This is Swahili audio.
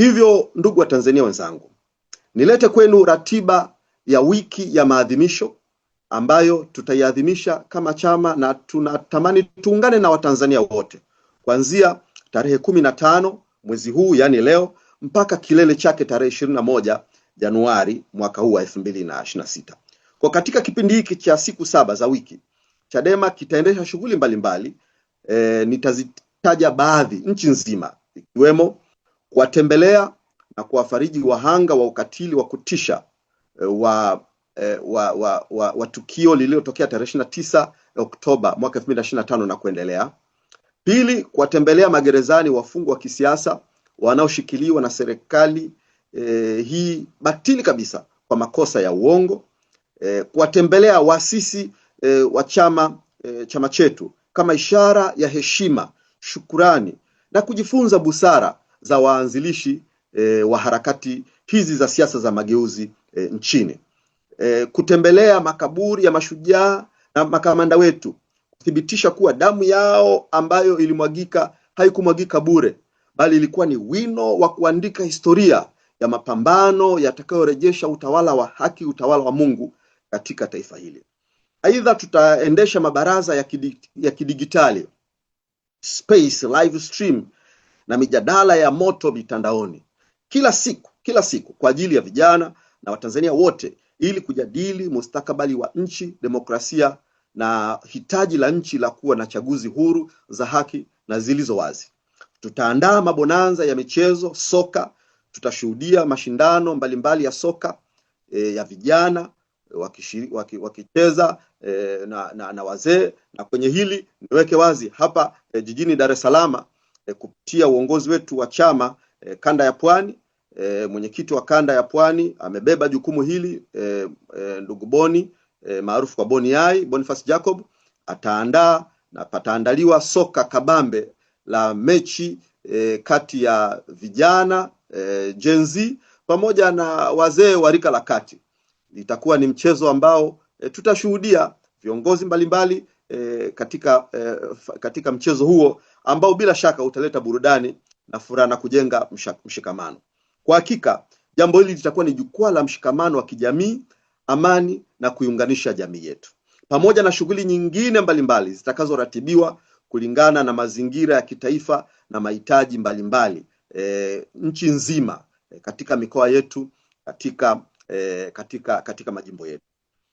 Hivyo ndugu wa Tanzania wenzangu, nilete kwenu ratiba ya wiki ya maadhimisho ambayo tutaiadhimisha kama chama, na tunatamani tuungane na Watanzania wote kuanzia tarehe 15 mwezi huu, yani leo, mpaka kilele chake tarehe 21 Januari mwaka huu wa 2026. Kwa katika kipindi hiki cha siku 7 za wiki, Chadema kitaendesha shughuli mbalimbali. Nitazitaja baadhi nchi nzima, ikiwemo kuwatembelea na kuwafariji wahanga wa ukatili wa kutisha wa tukio lililotokea tarehe 29 Oktoba mwaka 2025 na kuendelea. Pili, kuwatembelea magerezani wafungwa wa kisiasa wanaoshikiliwa na serikali hii batili kabisa kwa makosa ya uongo. Kuwatembelea waasisi wa chama chetu kama ishara ya heshima, shukurani na kujifunza busara za waanzilishi wa harakati hizi za siasa za mageuzi nchini. Kutembelea makaburi ya mashujaa na makamanda wetu, kuthibitisha kuwa damu yao ambayo ilimwagika haikumwagika bure, bali ilikuwa ni wino wa kuandika historia ya mapambano yatakayorejesha utawala wa haki, utawala wa Mungu katika taifa hili. Aidha, tutaendesha mabaraza ya kidigitali, space, live stream na mijadala ya moto mitandaoni kila siku kwa ajili ya vijana na Watanzania wote, ili kujadili mustakabali wa nchi, demokrasia na hitaji la nchi la kuwa na chaguzi huru za haki na zilizo wazi. Tutaandaa mabonanza ya michezo, soka. Tutashuhudia mashindano mbalimbali ya soka ya vijana wakicheza na wazee. Na kwenye hili niweke wazi hapa jijini Dar es Salaam, kupitia uongozi wetu wa chama kanda ya Pwani, mwenyekiti wa kanda ya Pwani amebeba jukumu hili, ndugu Boni maarufu kwa Boni Yai, Boniface Jacob, ataandaa na pataandaliwa soka kabambe la mechi kati ya vijana Gen Z pamoja na wazee wa rika la kati. Itakuwa ni mchezo ambao tutashuhudia viongozi mbalimbali katika mchezo huo ambao bila shaka utaleta burudani na furaha na kujenga mshikamano. Kwa hakika jambo hili litakuwa ni jukwaa la mshikamano wa kijamii, amani na kuiunganisha jamii yetu, pamoja na shughuli nyingine mbalimbali zitakazoratibiwa kulingana na mazingira ya kitaifa na mahitaji mbalimbali nchi nzima, katika mikoa yetu, katika majimbo yetu.